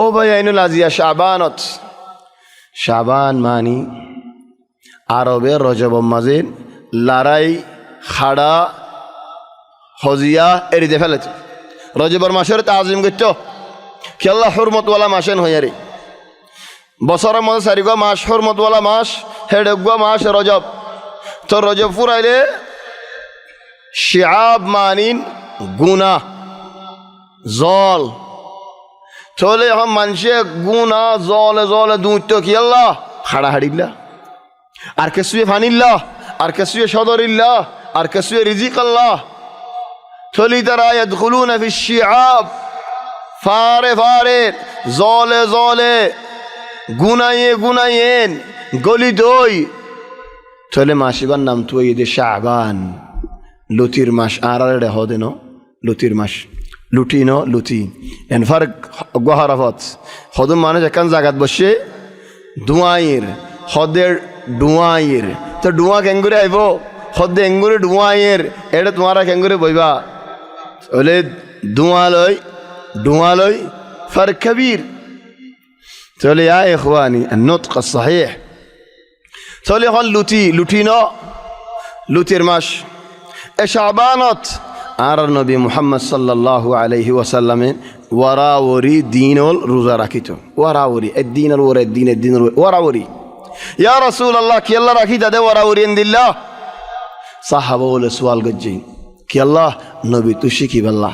ও ভাই আইনুল আজিয়া শাবানত শাবান মানি আরবের রজব মাজিদ লড়াই খাড়া হজিয়া এড়িতে ফেলেছে রজবর মাসের তাজিম করত কি আল্লাহ হুরমতওয়ালা মাসেন হইয়ারি বছরের মধ্যে চারিগা মাস হুরমতওয়ালা মাস হেডগুয়া মাস রজব তো রজব ফুরাইলে শিআব মানিন গুনা জল চলে এখন মানুষে গুনা জলে জলে দুধ কি আল্লাহ হাড়া হাড়িল্লা আর কেসুয়ে ফানিল্লা আর কেসুয়ে সদরিল্লা আর কেসুয়ে রিজিক আল্লাহ চলি তারা ইয়াদখুলুনা ফিশ শিআব ফারে ফারে জলে জলে গুনায়ে গুনায়েন গলি দই চলে মাসিবার নাম তো ঈদে শাবান লুতির মাস আর রে হদে ন লুতির মাস লুটি ন লুতি এন ফারক গহারাফত হদম মানে একান জায়গাত বসে ধুয়াইর হদের ডুয়াইর তো ডুয়া কেঙ্গুরে আইব হদে এঙ্গুরে ডুয়াইর এটা তোমারা কেঙ্গুরে বইবা বলে ডুয়ালই ফারক কবির চলে ইয়া ইখওয়ানি النطق الصحيح চলে হল লুটি ন লুতির মাস এ শাবানত আর নবী মুহাম্মদ সাল্লাল্লাহু আলাইহি ওয়াসাল্লামে ওয়ারাওরি দিনল রোজা রাখিত ওয়ারাওরি الدين ওয়ারাওরি ইয়া রাসূলুল্লাহ কি আল্লাহ রাখি দাদে ওয়ারাওরি ইনদিল্লাহ সাহাবা বলে সওয়াল গজ্জি কি আল্লাহ নবী তু শিখি বল্লাহ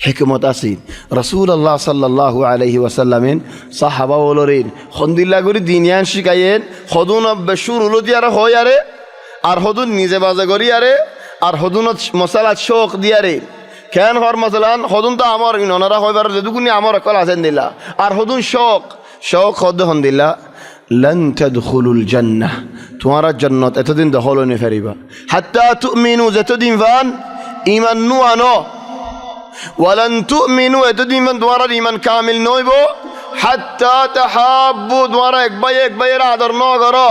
হিকমত আছে রাসূলুল্লাহ সাল্লাল্লাহু আলাইহি ওয়াসাল্লামেন সাহাবা বলরেন খন্দিল্লা করি দিনিয়ান শিখায়েন হদুন বেশুর উলতি আর হয় আরে আর হদুন নিজে বাজে করি আরে আর হদুনত মশালা শোক দিয়ারে কেন হর মশালান হদুন তো আমার ওনারা হইবার যেটুকুনি আমার কল আছেন দিলা আর হদুন শোক হদ হন দিলা লন তাদখুলুল জান্নাহ তোমারা জান্নাত এতদিন দখল হইনে ফেরিবা হাত্তা তুমিনু যতদিন ফান ঈমান নু আনো ওয়ালান তুমিনু এতদিন তোমারা ঈমান কামিল নইব হাত্তা তাহাব্বু তোমারা এক ভাইয়ের আদর ন করো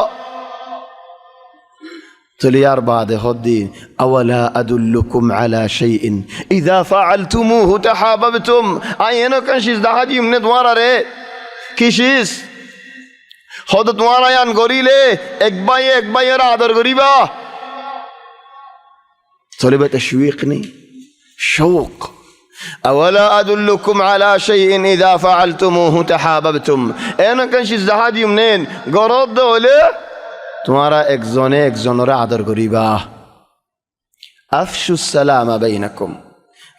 تليار بعد هدين أولا أدلكم على شيء إذا فعلتموه تحاببتم أينو كان شيز ده هدي من دوارا ري كيشيز خود دوارا يان غريلة এক باي رادر غريبا طلبة تشويقني شوق أولا أدلكم على شيء إذا فعلتموه تحاببتم أينو كان شيز ده هدي منين غرض دولة তোমারা একজনে একজনের আদর করিবা আফশুস সালামা বাইনাকুম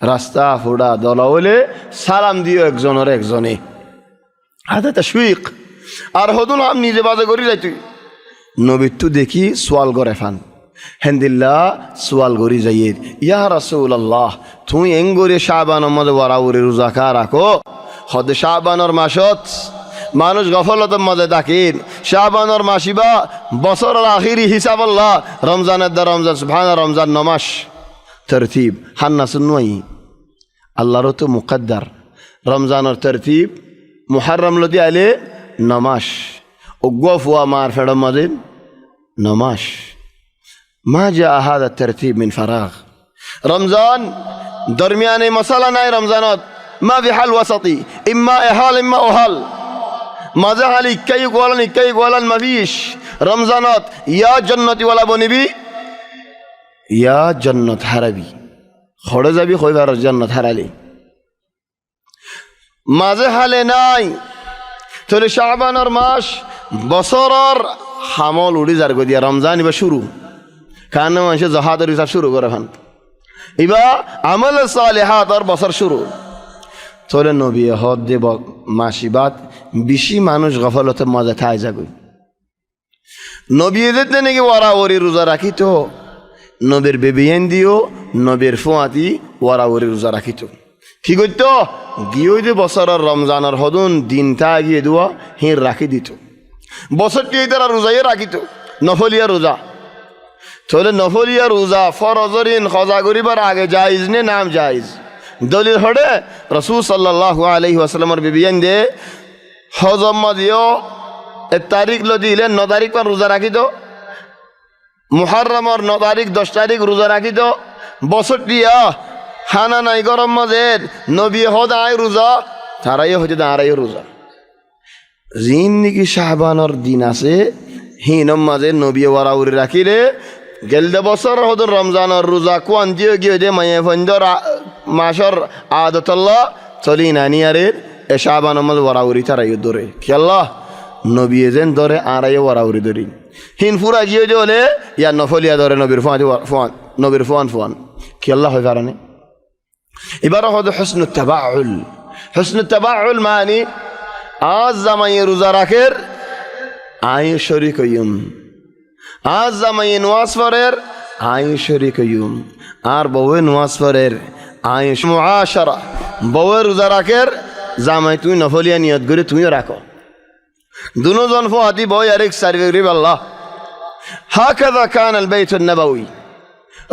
রাস্তা ফুড়া দলাওলে সালাম দিও একজনের একজনে আদা তাশউইক আর হদুন আম নিজে বাজে করি যাই তুই নবী তো দেখি সোয়াল করে ফান হেন্দিল্লা সোয়াল করি যাইয়ে ইয়া রাসূলুল্লাহ তুই এঙ্গরে শাবানের মধ্যে ওয়ারাউরে রোজা কা রাখো হদ শাবানের মাসত মানুষ গফলতের মধ্যে থাকেন শাবানের মাসিবা বছরের আখিরি হিসাব আল্লাহ রমজানের দা রমজান সুবহান রমজান নমাস তরতিব হান্না সুন্নই আল্লাহর তো মুকদ্দার রমজানের তরতিব মুহররম লদি আলে নমাস ওগফওয়া মার ফেড়ম মধ্যে নমাস মা জা হাদা তরতিব মিন ফারাগ রমজান দরমিয়ানে মশালা নাই রমজানত মা বিহাল ওয়াসাতি ইম্মা ইহাল ইম্মা ওহাল মাঝে হালি ইক্কাই গোয়ালান মাফিস রমজানত ইয়া জন্নতিওয়ালা বনিবি ইয়া জন্নত হারাবি খড়ে যাবি কইবার জন্নত হারালি মাঝে হালে নাই তাহলে শাবানের মাস বছরের হামল উড়ি যার গদিয়া রমজান এবার শুরু কারণ মানুষের জাহাদের হিসাব শুরু করে ফান এবার আমল সালেহাত আর বছর শুরু চলে নবী হদ দেব মাসিবাদ বেশি মানুষ গফলতের মজা খায় যাবে নবী এদের নাকি ওয়ারাওয়ারি রোজা রাখিত নবীর বেবিয়ান দিও নবীর ফুয়াতি ওয়ারাওয়ারি রোজা রাখিত কি করত গিয়ে যে বছরের রমজানের হদুন দিনটা গিয়ে দেওয়া হির রাখি দিত বছরটি তারা রোজাই রাখিত নফলিয়া রোজা চলে নফলিয়া রোজা ফরজরিন খজা করিবার আগে জাইজ নে নাম জাইজ দলিল হড়ে রাসূল সাল্লাল্লাহু আলাইহি ওয়াসাল্লামের বিবিয়ান দে হজম্মা দিও এ তারিখ লদিলে 9 তারিখ পর রোজা রাখি দো মুহররমর 9 তারিখ 10 তারিখ রোজা রাখি দো বছর দিয়া হানা নাই গরম মাঝের নবী হদ আয় রোজা তারাইও হইতে দাঁড়াইও রোজা জিন নাকি শাহবানোর দিন আছে হিনম মাঝে নবী ওয়ারাউরি রাখিলে গেলদে বছর হদর রমজানোর রোজা কোয়ান জিও গিয়ে যে মায়ে ফন্দর মাসর আদতল্লাহ চলি নানি আরে এ শাহবান মাঝে ওয়ারাউরি তারাইও ধরে কি আল্লাহ নবী যেন ধরে আড়াইও ওয়ারাউরি ধরি হিন ফুরা গিয়ে যে হলে ইয়া নফলিয়া ধরে নবীর ফোয়ান নবীর ফোয়ান কি আল্লাহ হয় কারণে এবার হদ হসনুত তাবাউল হসনুত তাবাউল মানে আজ জামাইয়ে রোজা রাখের আই শরীক হইম আজ জামাইয়ে নোয়াজ পড়ের আই শরীক হইম আর বউয়ে নোয়াজ পড়ের আই মুআশারা বউয়ে রোজা রাখের জামাই তুই নফলিয়া নিয়ত করে তুইও রাখো দুজন ফোয়াতি বই আরেক সার্ভে আল্লাহ হাকাযা কান আল বাইতুন নববী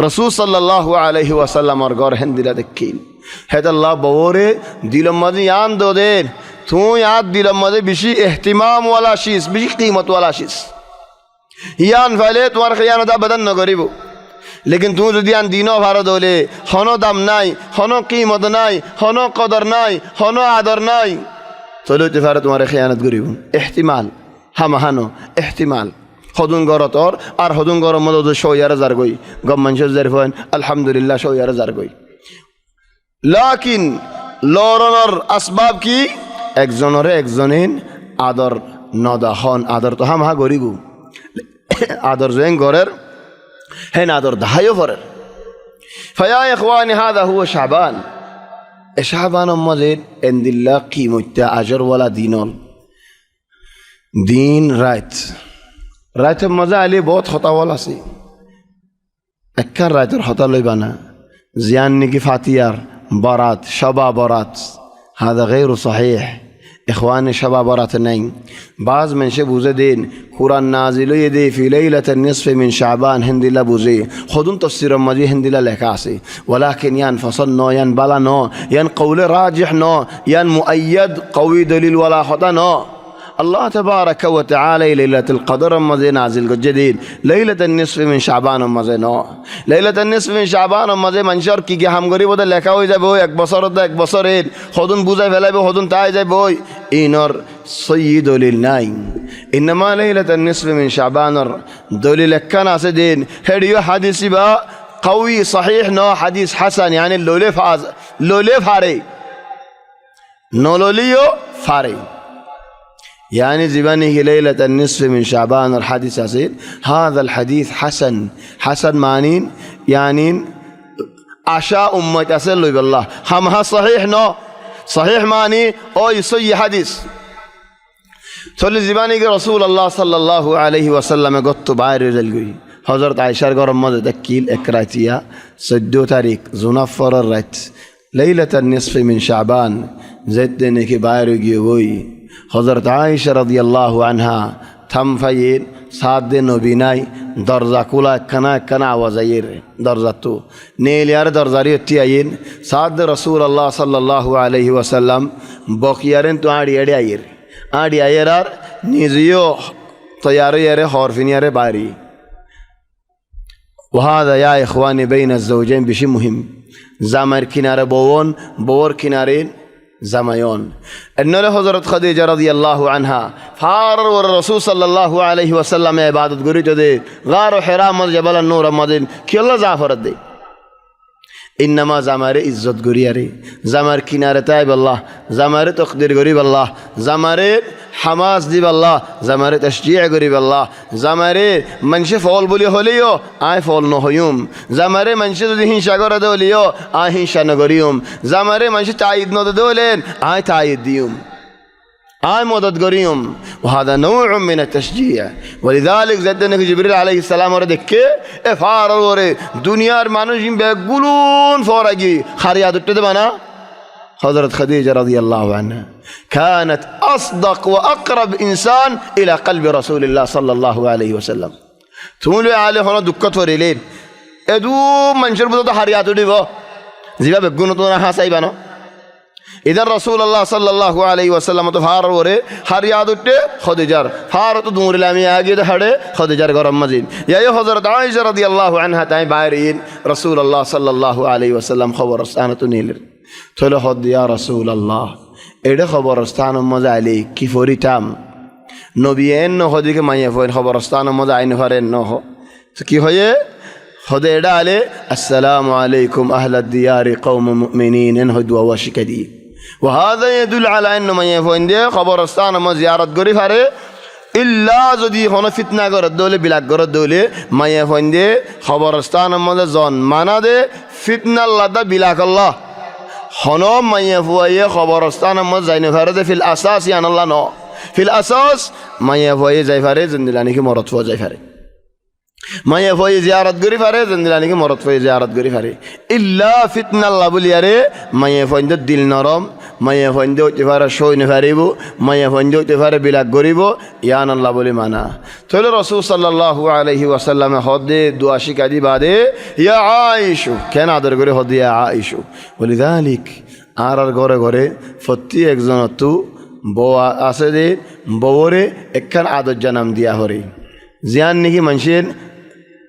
রাসূল সাল্লাল্লাহু আলাইহি ওয়াসাল্লামর ঘর হেন্দিলা দেখিল হেদাল্লাহ বউরে দিলম মাঝে ইয়ান দো দে তুই আদ দিলম মাঝে বেশি ইহতিমাম ওয়ালা শিস বেশি কিমত ওয়ালা শিস ইয়ান ফাইলে তোমার খিয়ানতা বদন ন করিব লেকিন তুই যদি আন দিনও ভারত হলে হনো দাম নাই হনো কিমত নাই হনো কদর নাই হনো আদর নাই চলতে পারে তোমার খিয়ানত করিব ইহতিমাল হামাহানো ইহতিমাল হদুন গরতর আর হদুন গরম মধ্যে 100,000 গই গম মানুষের জারফান আলহামদুলিল্লাহ 100,000 গই লাকিন লরনর আসবাব কি একজনরে একজনের আদর নদা হন আদর তো হামহা গরিগু আদর যেন গরের হেন আদর দাহাইও করের ফায়া ইখওয়ানি হাদা হুয়া শাবান এ শাবান মজেদ এন্দিল্লাহ কিমত্যা আজরওয়ালা দিনল দিন রাত রাতের মজা আলি বহুত হতাওয়াল আছে একখান রাতের হতা লইবা না জিয়ান নাকি ফাতিয়ার বরাত শবা বরাত হাদা গায়রু সহিহ ইখওয়ানি শবা বরাত নাই বাজ মানুষে বুঝে দিন কুরআন নাজিল হয়ে দে ফি লাইলাতিন নিসফি মিন শাবান হিন্দিলা বুঝে খুদুন তাফসীর মাজি হিন্দিলা লেখা আছে ওয়ালাকিন ইয়ান ফসল ন ইয়ান বালা ন ইয়ান কওল রাজিহ ন ইয়ান মুআয়্যাদ কওয়ি দলিল ওয়ালা হতা ন الله تبارك وتعالى ليلة القدر مزي نازل جديد ليلة النصف من شعبان مزي نو ليلة النصف من شعبان مزي منشر كي هم غريب وده লেখা হয়ে যাবে এক বছর দা এক বছরের হদুন বুঝাই ফেলাইবে হদুন তাই যাবে ওই ইনর সহি দলিল নাই ইনমা ليلة النصف من شعبان দলিল একখান আছে দিন হেডিও হাদিসি বা قوي صحيح نو حديث حسن يعني لولي فاري نولوليو فاري يعني زبانه ليلة النصف من شعبان الحديث أصيل هذا الحديث حسن معنين يعني عشاء أمة أصل له بالله همها صحيح نو صحيح معني أو يصي حديث تقول زبانه رسول الله صلى الله عليه وسلم قط بعير رجل حضرت عائشة قرم ماذا تكيل إكراتيا سدو تاريخ زنفر الرت ليلة النصف من شعبان زدنك بعير جيوي হযরত আয়েশা রাদিয়াল্লাহু আনহা থাম ফাইয়ের সাত দিন নবী নাই দরজা খোলা একখানা আওয়াজ আইয়ের দরজা তো নেলিয়ার দরজারি হতি আইয়েন সাদ রাসূলুল্লাহ সাল্লাল্লাহু আলাইহি ওয়াসাল্লাম বকিয়ারেন তো আড়ি আইয়ের আর নিজেও তৈয়ার ইয়ারে হরফিনিয়ারে বাড়ি وهذا يا إخواني بين الزوجين بشي مهم জামার কিনারে বউর কিনারে زميون إن له حضرت خديجة رضي الله عنها فار الرسول صلى الله عليه وسلم عبادت قريت دي غار حرام جبل النور مدين كي الله زعفر دي إنما زمار عزت قرياري زمار كنار تايب الله زمار تقدير قريب الله زمار حماس دي بالله زمار تشجيع قريب الله زمار منشي فول بولي هوليو آي فول نهيوم زمار منشي دي هنشا قرى دوليو آي هنشا نقريوم زمار منشي تايد نو دولين آي تايد ديوم آي مدد قريوم وهذا نوع من التشجيع ولذلك زدنك جبريل عليه السلام وردك افار وري دنيا مانوشين بيقولون فورجي خريات التدبنا حضرت خديجة رضي الله عنها كانت أصدق وأقرب إنسان إلى قلب رسول الله صلى الله عليه وسلم تقولوا عليه هنا دكت وريلين ادو منشر بدو خريات ديبو زيبا بيقولون تونا حاسايبانو ইদার রাসূলুল্লাহ সাল্লাল্লাহু আলাইহি ওয়াসাল্লাম তো ফার ওরে হার ইয়াদ উঠে খদিজার ফার তো দুমরিলা আমি আগে হাড়ে খদিজার গরম মাজিন ইয়া হযরত আয়েশা রাদিয়াল্লাহু আনহা তাই বাইরিন রাসূলুল্লাহ সাল্লাল্লাহু আলাইহি ওয়াসাল্লাম খবর স্থানত নিলেন থলে হদ ইয়া রাসূলুল্লাহ এডে খবর স্থান মজা আলী কি ফরিতাম নবী এন হদিকে মাইয়া ফইন খবর স্থান মজা আইন ফারেন নহ কি হয়ে হদে এডা আলে আসসালামু আলাইকুম আহলাদ দিয়ারি কওম মুমিনিন এন হদু ওয়াশিকাদি وهذا يدل على انه ما يفون دي خبرستان ما زيارت غري فاره الا যদি হন ফিতনা করে দলে বিলাক করে দলে ما يفون دي خبرستان ما জন মানা দে ফিতনা লাদা বিলাক আল্লাহ হন ما يفوي خبرستان ما যাইনে ফারে দে ফিল اساس يعني الله نو ফিল اساس ما يفوي যাই ফারে জিন্দিলানি কি মরত ফো যাই ফারে ما يفوي زيارت غري فاره জিন্দিলানি কি মরত ফো زيارت غري فاره الا ফিতনা আল্লাহ বলিয়ারে ما يفون দে দিল নরম মাইয়া ফন্দে হইতে পারে সইনে পারিব মাইয়া ফন্দে হইতে পারে বিলাক গরিব ইয়ান আল্লাহ বলে মানা তাহলে রাসূল সাল্লাল্লাহু আলাইহি ওয়াসাল্লামে হদে দোয়া শিখাদি বাদে ইয়া আয়েশা কেন আদর করে হদে ইয়া আয়েশা বলি যালিক আর ঘরে ঘরে প্রতি একজন তো বউ আছে যে বউরে একখান আদর জানাম দিয়া হরে জিয়ান নাকি মানুষের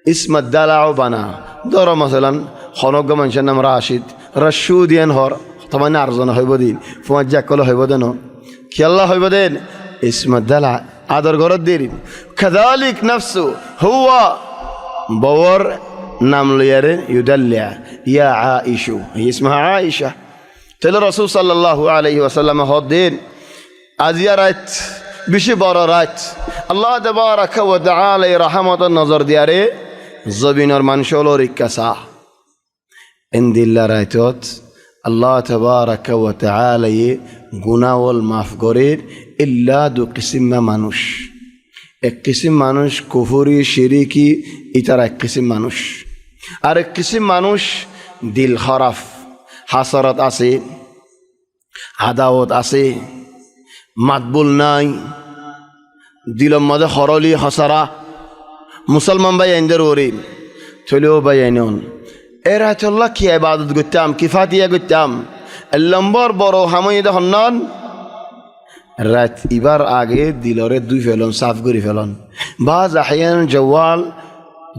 ইসমত দালাও বানা ধর মাসালান খনজ্ঞ মানুষের নাম রাশিদ রশুদিয়ান হর তোমার আরজন হইব দিন তোমার জাকল হইব দেন খেয়াল্লা হইব দেন ইসমত দালা আদর গরত দিন কাযালিক নাফসু হুয়া বওর নাম লইয়ারে ইউদাল্লিয়া ইয়া আয়েশা ইসমা আয়েশা তেল রাসূল সাল্লাল্লাহু আলাইহি ওয়াসাল্লাম হদিন আজিয়া রাত বেশি বড় রাত আল্লাহ তাবারাকা ওয়া তাআলা রহমতের নজর দিয়ারে জবিনের মানুষের ইকাসা ইনদিল্লা রাইতত আল্লাহ তাবারাকা ওয়া তাআলা গুনাহল মাফ করেন ইল্লা দু কিসিম মানুষ এক কিসিম মানুষ কুফরি শিরকি ইতার এক কিসিম মানুষ আর এক কিসিম মানুষ দিল খারাপ হাসরত আছে আদাওয়াত আছে মাতবুল নাই দিলম মধ্যে হরলি হসারা মুসলমান ভাই আইনদের ওরে চলেও ভাই আইনন এরা চল্লা কি ইবাদত করতাম কি ফাতিয়া করতাম লম্বর বড় হামইদা হন্নান রাত ইবার আগে দিলরে দুই ফেলন সাফ করে ফেলন বাজ আহয়ান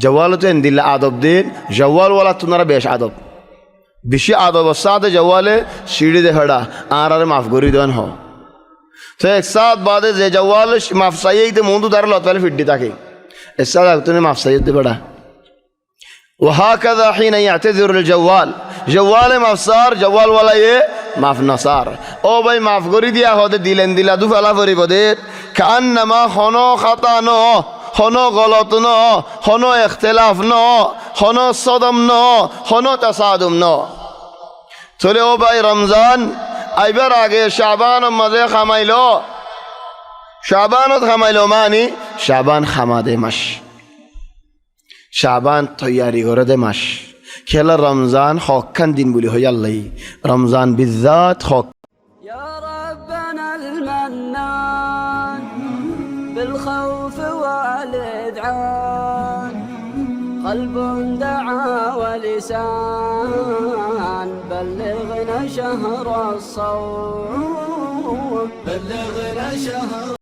জওয়ালতে দিল আদব দেন জওয়ালওয়ালা তোনারা বেশ আদব বেশি আদব সাদে জওয়ালে সিঁড়ি দে হেডা আর মাফ করি দেন হ তো এক সাত বাদে যে জওয়াল মাফ চাইতে মন্দু তার লতালে ফিড্ডি থাকে এক সাত তুমি মাফ চাইতে বেড়া وهكذا حين يعتذر الجوال جوال مفسار جوال ولا মাফ নাসার ও ভাই মাফ করে দিয়া হদে দিলেন দিলা দু ফেলা ফরি বদে কান্নামা হন খাতা ন হন গলত ন হন ইখতিলাফ ন হন সদম ন হন তাসাদুম ন চলে ও ভাই রমজান আইবার আগে শাবান মাঝে খামাইলো শাবানত খামাইলো মানি শাবান খামাদে মাস শাবান তৈয়ারি করে দে মাস খেলা রমজান হকান দিন বলি হই আল্লাহ রমজান বিজাত হক يا ربنا المنان بالخوف والإذعان قلب دعا ولسان بلغنا شهر الصوم بلغنا شهر